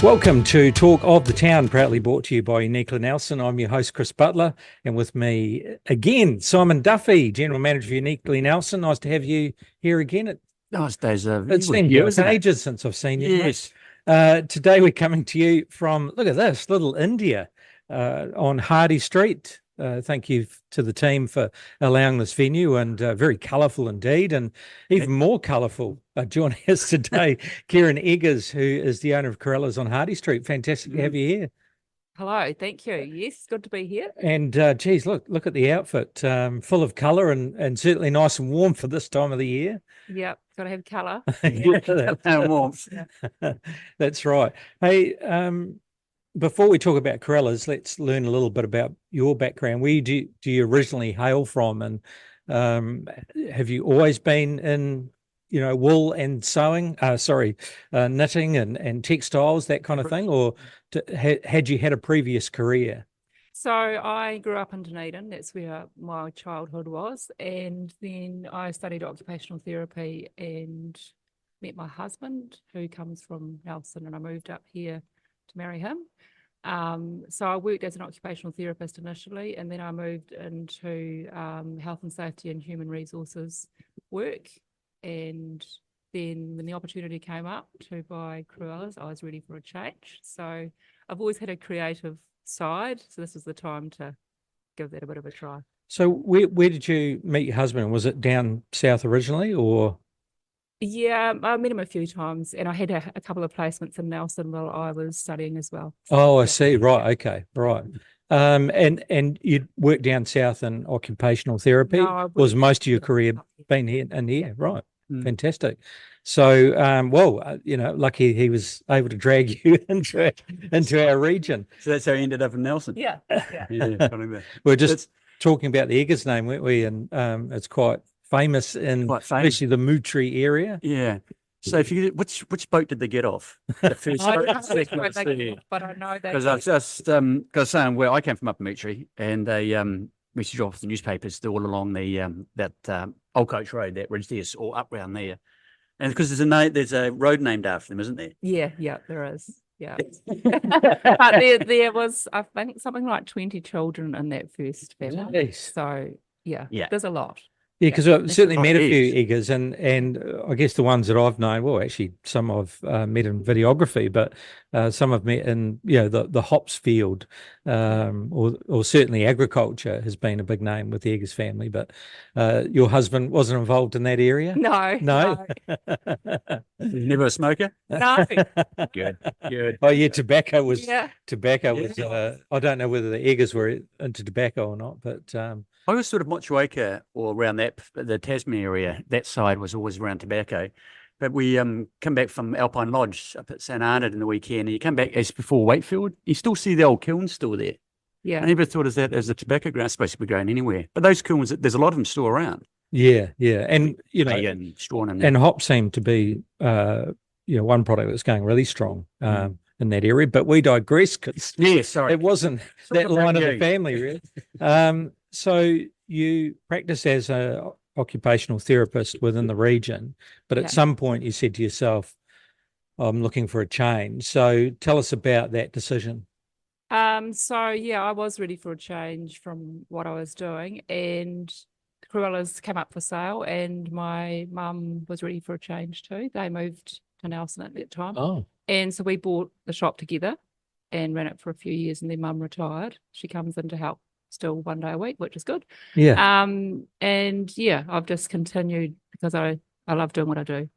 Welcome to Talk of the Town, proudly brought to you by Uniquely Nelson. I'm your host, Chris Butler, and with me again, Simon Duffy, General Manager of Uniquely Nelson. Nice to have you here again. Nice days of It's been ages since I've seen you. Yes. Today we're coming to you from, look at this, little India on Hardy Street. Thank you to the team for allowing this venue, and very colourful indeed, and even more colourful. Joining us today, Keren Eggers, who is the owner of Cruellas on Hardy Street. Fantastic to have you here. Hello, thank you. Yes, good to be here. And geez, look at the outfit, full of colour and certainly nice and warm for this time of the year. Yep, got to have colour. And warmth. That's right. Hey, before we talk about Cruellas, let's learn a little bit about your background. Where do you originally hail from, and have you always been in, wool and sewing? Knitting and textiles, that kind of thing, or had you had a previous career? So I grew up in Dunedin. That's where my childhood was, and then I studied occupational therapy and met my husband, who comes from Nelson, and I moved up here to marry him. So I worked as an occupational therapist initially, and then I moved into health and safety and human resources work. And then when the opportunity came up to buy Cruellas, I was ready for a change. So I've always had a creative side, so this was the time to give that a bit of a try. So where did you meet your husband? Was it down south originally, or? Yeah, I met him a few times, and I had a couple of placements in Nelson while I was studying as well. So, oh, I see. Right. Okay. Right. And you worked down south in occupational therapy? No, was most of your career been here and here? Right. Fantastic. So, lucky he was able to drag you into our region. So that's how you ended up in Nelson. Yeah. We're just talking about the Eggers name, weren't we? And it's quite famous especially the Mootri area. Yeah. So if you which boat did they get off? The first I boat, don't know second which or boat they third? get off, but I know that. Because I was just saying where I came from up in Mootri, and they used to drop off the newspapers all along the that Old Coach Road, that ridge there, or up round there. And because there's a road named after them, isn't there? Yeah, there is. Yeah. But there was, I think, something like 20 children in that first family. Jeez. So yeah, there's a lot. Yeah, because I've certainly met a few Eggers, and I guess the ones that I've known, well, actually some I've met in videography, but some I've met in the hops field, or certainly agriculture has been a big name with the Eggers family. But your husband wasn't involved in that area? No. Never a smoker? No. Good. Oh yeah, tobacco was. I don't know whether the Eggers were into tobacco or not, but. I was sort of Motueka, or around the Tasman area. That side was always around tobacco. But we come back from Alpine Lodge up at St Arnaud in the weekend, and you come back as before Wakefield. You still see the old kilns still there. Yeah. I never thought of that as a tobacco ground. It's supposed to be growing anywhere. But those kilns, there's a lot of them still around. Yeah. And, and strawn and hop seemed to be, one product that's going really strong in that area. But we digress, because it wasn't that line of the family, really. So you practice as a occupational therapist within the region, but at some point you said to yourself, I'm looking for a change. So tell us about that decision. I was ready for a change from what I was doing, and Cruellas came up for sale, and my mum was ready for a change too. They moved to Nelson at that time. Oh. And so we bought the shop together and ran it for a few years, and then mum retired. She comes in to help still one day a week, which is good. Yeah. I've just continued because I love doing what I do.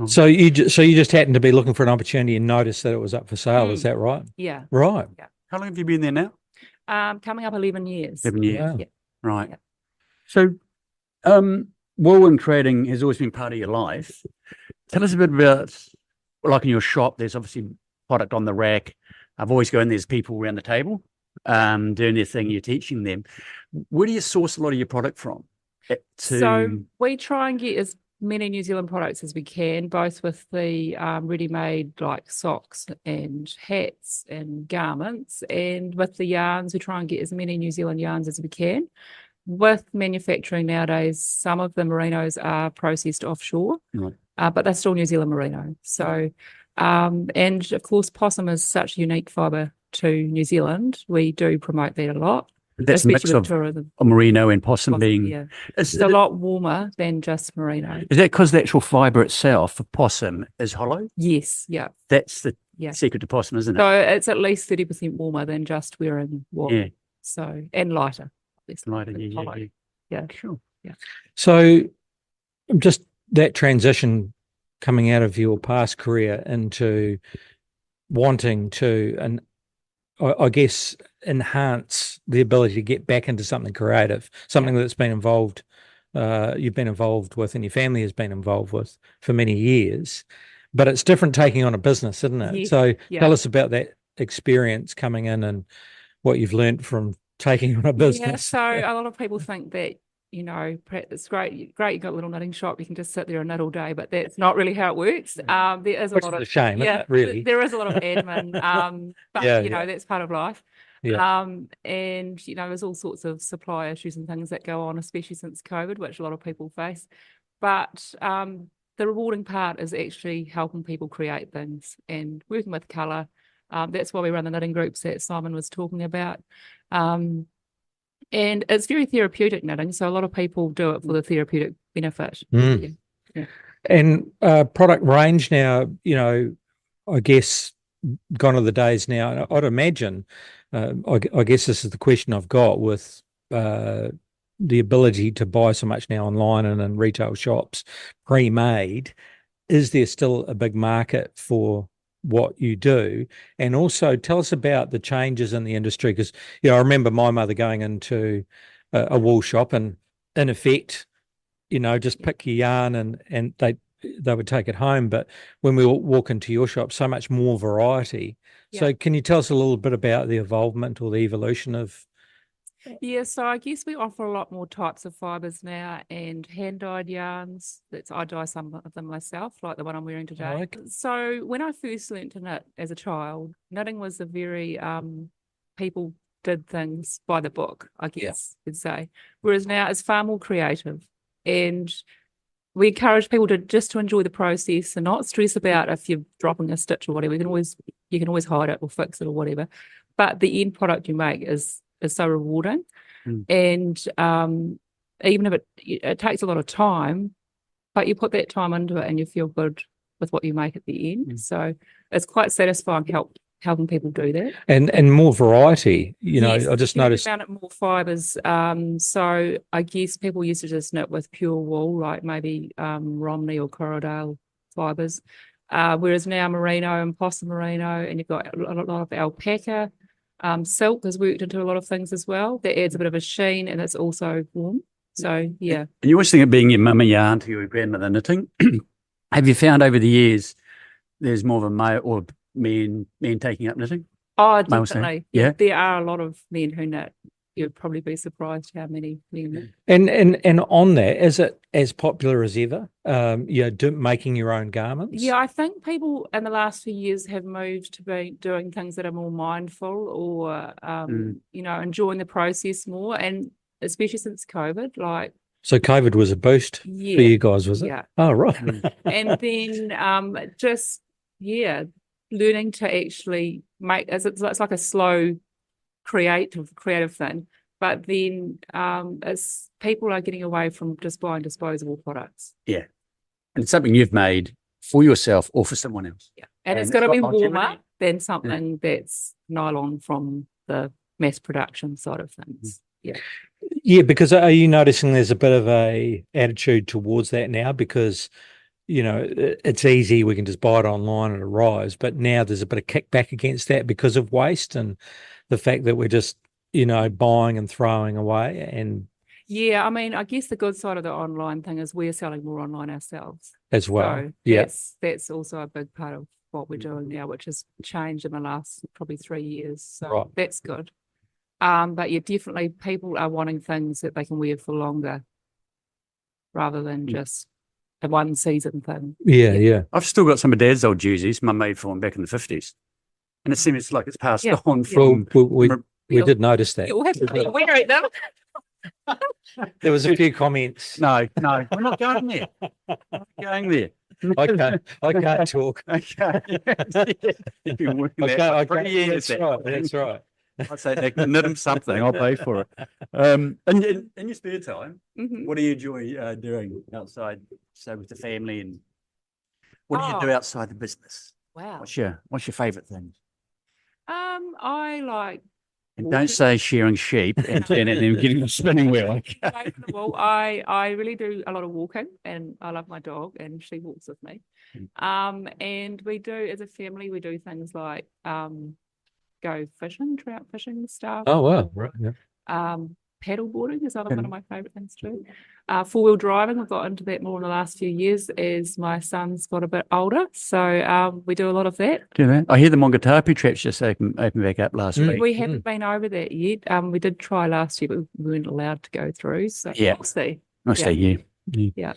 So you just happened to be looking for an opportunity and noticed that it was up for sale. Is that right? Yeah. Right. Yeah. How long have you been there now? Coming up 11 years. 11 years. Wow. Yeah. Right. Yeah. So wool and trading has always been part of your life. Tell us a bit about, like in your shop, there's obviously product on the rack. I've always gone, there's people around the table doing their thing, you're teaching them. Where do you source a lot of your product from? So we try and get as many New Zealand products as we can, both with the ready-made like socks and hats and garments, and with the yarns, we try and get as many New Zealand yarns as we can. With manufacturing nowadays, some of the merinos are processed offshore, but they're still New Zealand merino. So And of course, possum is such a unique fibre to New Zealand. We do promote that a lot, That's a mix especially with of tourism. merino and possum Possum, being. yeah. Is, It's a lot warmer than just merino. is that because the actual fibre itself of possum is hollow? Yes, yeah. That's the Yeah. secret to possum, isn't it? So it's at least 30% warmer than just wearing wool. Yeah. So, and lighter. obviously, Lighter, than yeah, hollow. yeah. Yeah. Sure. So just that transition coming out of your past career into wanting to, and I guess, enhance the ability to get back into something creative, something that's been involved, you've been involved with and your family has been involved with for many years, but it's different taking on a business, isn't it? Yes, So yeah. tell us about that experience coming in and what you've learned from taking on a business. Yeah, so a lot of people think that, you know, it's great, you've got a little knitting shop, you can just sit there and knit all day, but that's not really how it works. There is a Which lot is of a shame, isn't it, really? there is a lot of admin, but Yeah, you know, that's part of life. Yeah. And you know, there's all sorts of supply issues and things that go on, especially since COVID, which a lot of people face. But the rewarding part is actually helping people create things and working with colour. That's why we run the knitting groups that Simon was talking about. And it's very therapeutic knitting, so a lot of people do it for the therapeutic benefit. Mm. Yeah. And product range now, you know, I guess gone are the days now. And I'd imagine, I guess this is the question I've got with the ability to buy so much now online and in retail shops pre-made. Is there still a big market for what you do? And also tell us about the changes in the industry, because you know, I remember my mother going into a wool shop and in effect, you know, just pick your yarn and they would take it home. But when we walk into your shop, so much more variety. So can you tell us a little bit about the evolvement or the evolution of? Yeah, so I guess we offer a lot more types of fibres now and hand-dyed yarns. I dye some of them myself, like the one I'm wearing today. Oh, okay. So when I first learned to knit as a child, knitting was a very, people did things by the book, I guess you'd say. Whereas now it's far more creative. And we encourage people to enjoy the process and not stress about if you're dropping a stitch or whatever. You can always hide it or fix it or whatever. But the end product you make is so rewarding. And even if it takes a lot of time, but you put that time into it and you feel good with what you make at the end. So it's quite satisfying helping people do that. And more variety, you know. Yes, I just noticed found it more fibres. So I guess people used to just knit with pure wool, like maybe Romney or Corriedale fibres. Whereas now merino and possum merino, and you've got a lot of alpaca. Silk has worked into a lot of things as well. That adds a bit of a sheen and it's also warm. So yeah. And you always think of being your mum and your aunt or your grandmother knitting. Have you found over the years there's more of a male or men taking up knitting? Oh, Male definitely. yeah. There are a lot of men who knit. You'd probably be surprised how many men knit. and on that, is it as popular as ever? Making your own garments? Yeah, I think people in the last few years have moved to be doing things that are more mindful or, you know, enjoying the process more. And especially since COVID, like. So COVID was a boost for you guys, was it? Yeah. Oh, right. And then learning to actually make, it's like a slow creative thing. But then it's people are getting away from just buying disposable products. Yeah. And it's something you've made for yourself or for someone else. Yeah. And it's got to be warmer than something that's nylon from the mass production side of things. Yeah. Yeah, because are you noticing there's a bit of a attitude towards that now? Because, you know, it's easy, we can just buy it online and it arrives. But now there's a bit of kickback against that because of waste and the fact that we're just, you know, buying and throwing away. And yeah, I mean, I guess the good side of the online thing is we're selling more online ourselves as well. So that's also a big part of what we're doing now, which has changed in the last probably 3 years. So that's good. But yeah, definitely people are wanting things that they can wear for longer rather than just a one season thing. Yeah. I've still got some of Dad's old jerseys Mum made for him back in the 50s. And it seems like it's passed on from... We did notice that. You'll have to wear them. There was a few comments. No, we're not going there. We're not going there. I can't talk. Okay. You've been working I that can't, for 3 years. that's then. right. That's right. I'd say they can knit them something. I'll pay for it. And in your spare time, Mhm. what do you enjoy doing outside, say with the family, and what do you do Oh. outside the business? Wow. What's your favourite thing? I like And walking. don't say shearing sheep and then getting a spinning wheel. Go for the walk. I really do a lot of walking, and I love my dog, and she walks with me. And we do, as a family, we do things like go fishing, trout fishing and stuff. Oh, wow. Right. Yeah. Paddle boarding is one of my favorite things to do. Four-wheel driving, I've got into that more in the last few years as my son's got a bit older. So we do a lot of that. Do that. I hear the Mongatapu traps just opened back up last week. We haven't been over that yet. We did try last year, but we weren't allowed to go through. So we'll see. I say Yeah.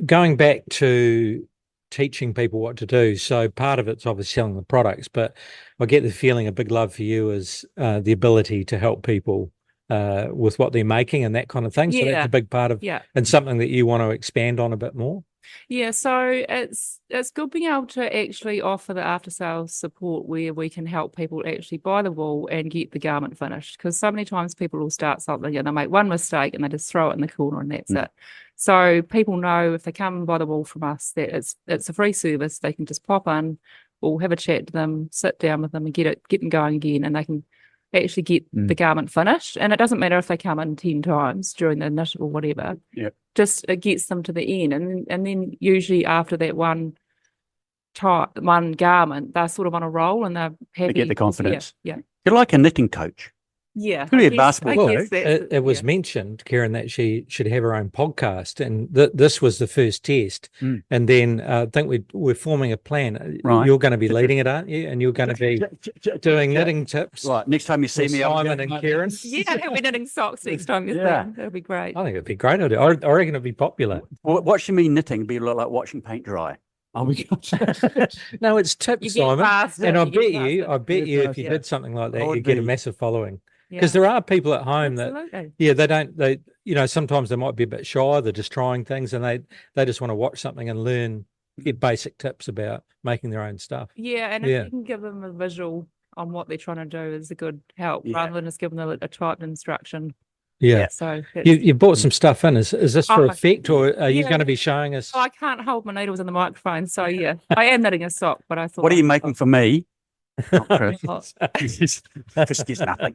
Going back to teaching people what to do. So part of it's obviously selling the products, but I get the feeling a big love for you is the ability to help people with what they're making and that kind of thing. So that's a big part of, and something that you want to expand on a bit more. Yeah, so it's good being able to actually offer the after sales support where we can help people actually buy the wool and get the garment finished. Because so many times people will start something and they make one mistake and they just throw it in the corner and that's it. So people know if they come and buy the wool from us that it's a free service. They can just pop in, we'll have a chat to them, sit down with them and get them going again, and they can actually get the garment finished. And it doesn't matter if they come in 10 times during the knit or whatever. Just it gets them to the end, and then usually after that one garment, they're sort of on a roll and they're happy. They get the confidence. Yeah. You're like a knitting coach. Yeah. Could be a basketball I guess it was mentioned, Keren, that she should have her own podcast, and this was the first test. And then I think we're forming a plan. Right. You're going to be leading it, aren't you? And you're going to be doing knitting tips. Right. Next time you see me, Simon and Keren. Yeah, we're knitting socks next time you're there. That'll be great. I think it'd be great. I reckon it'd be popular. Watching me knitting would be like watching paint dry. Oh, we No, it's tips, Simon. And I bet you if you Yeah. did something like that, I would you'd get a be. massive following. Because there are people at home that, sometimes they might be a bit shy. They're just trying things and they just want to watch something and learn, get basic tips about making their own stuff. Yeah, and if you can give them a visual on what they're trying to do is a good help rather than just giving them a typed instruction. Yeah. So you bought some stuff in. Is this for effect, or are you Yeah. going to be showing us? I can't hold my needles in the microphone, so yeah, I am knitting a sock, but I thought. What are you making for me? Not Chris. Oh. Chris gets nothing.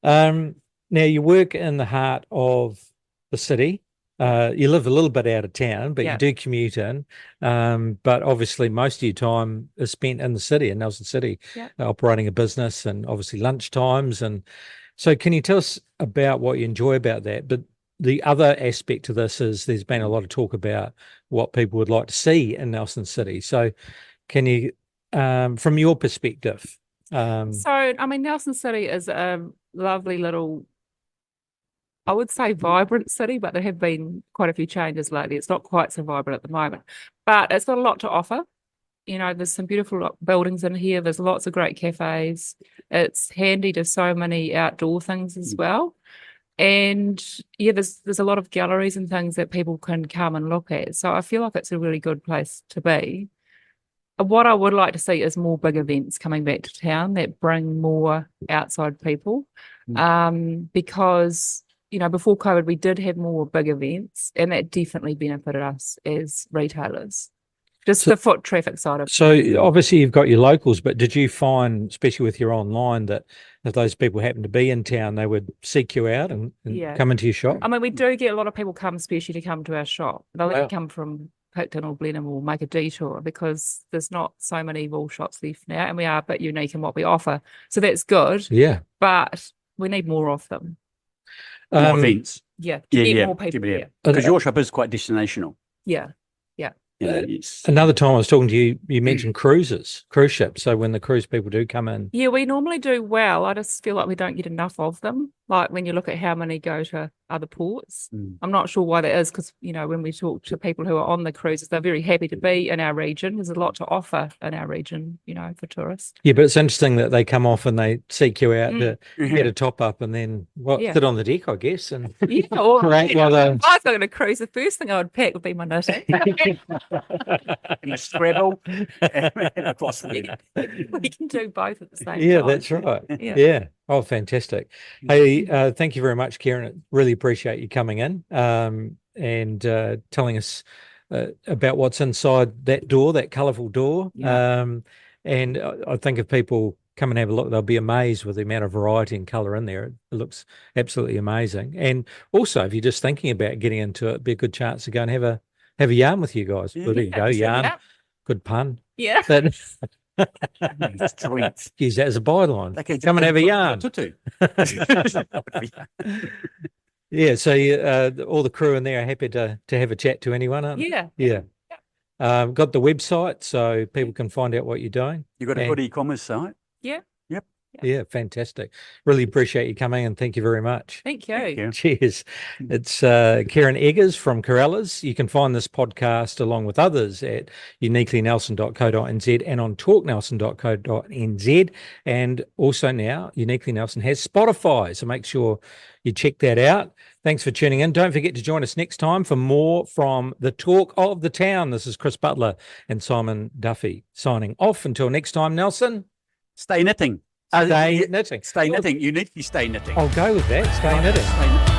Now you work in the heart of the city. You live a little bit out of town, but you do commute in. But obviously most of your time is spent in the city, in Nelson City, operating a business, and obviously lunch times. And so can you tell us about what you enjoy about that? But the other aspect to this is there's been a lot of talk about what people would like to see in Nelson City. So can you, from your perspective? Nelson City is a lovely little, I would say vibrant city, but there have been quite a few changes lately. It's not quite so vibrant at the moment, but it's got a lot to offer. There's some beautiful buildings in here. There's lots of great cafes. It's handy to so many outdoor things as well. And there's a lot of galleries and things that people can come and look at. So I feel like it's a really good place to be. What I would like to see is more big events coming back to town that bring more outside people. Because, before COVID, we did have more big events, and that definitely benefited us as retailers. Just the foot traffic side of it. So obviously you've got your locals, but did you find, especially with your online, that if those people happen to be in town, they would seek you out and come into your shop? We do get a lot of people come especially to come to our shop. They'll come from Picton or Blenheim or make a detour because there's not so many wool shops left now, and we are a bit unique in what we offer. So that's good. Yeah. But we need more of them. More events. Yeah. To get more people there. Because your shop is quite destinational. Yeah. Another time I was talking to you, you mentioned cruise ships. So when the cruise people do come in. Yeah, we normally do well. I just feel like we don't get enough of them. like when you look at how many go to other ports. Mm. I'm not sure why that is because, you know, when we talk to people who are on the cruises, they're very happy to be in our region. There's a lot to offer in our region, you know, for tourists. Yeah, but it's interesting that they come off and they seek you out Mm. to get a top up and then Yeah. sit on the deck, I guess. And Yeah, or Great, you know, well done. if I was going to cruise, the first thing I would pack would be my knitting. And a Scrabble across the We can do both at the same yeah, time. that's right. Yeah. Yeah. Oh, fantastic. Hey, thank you very much, Keren. Really appreciate you coming in and telling us about what's inside that door, that colourful door. Yeah. And I think if people come and have a look, they'll be amazed with the amount of variety and colour in there. It looks absolutely amazing. And also, if you're just thinking about getting into it, it'd be a good chance to go and have a yarn with you guys. Yeah, Well, there you go, yarn. Yeah. Good pun. Yeah. That, Streets. use that as a byline. They can Come and have a yarn. Tutu. Yeah, so all the crew in there are happy to have a chat to anyone, aren't they? Yeah. Yeah. Got the website so people can find out what you're doing. You got a And- good e-commerce site? Yeah, fantastic. Really appreciate you coming and thank you very much. Thank you. Thank you. Cheers. It's Keren Eggers from Cruellas. You can find this podcast along with others at uniquelynelson.co.nz and on talknelson.co.nz. And also now, Uniquely Nelson has Spotify, so make sure you check that out. Thanks for tuning in. Don't forget to join us next time for more from the Talk of the Town. This is Chris Butler and Simon Duffy signing off. Until next time, Nelson. Stay knitting. Stay knitting. Stay knitting. Uniquely stay knitting. I'll go with that. Stay knitting. Stay knitting.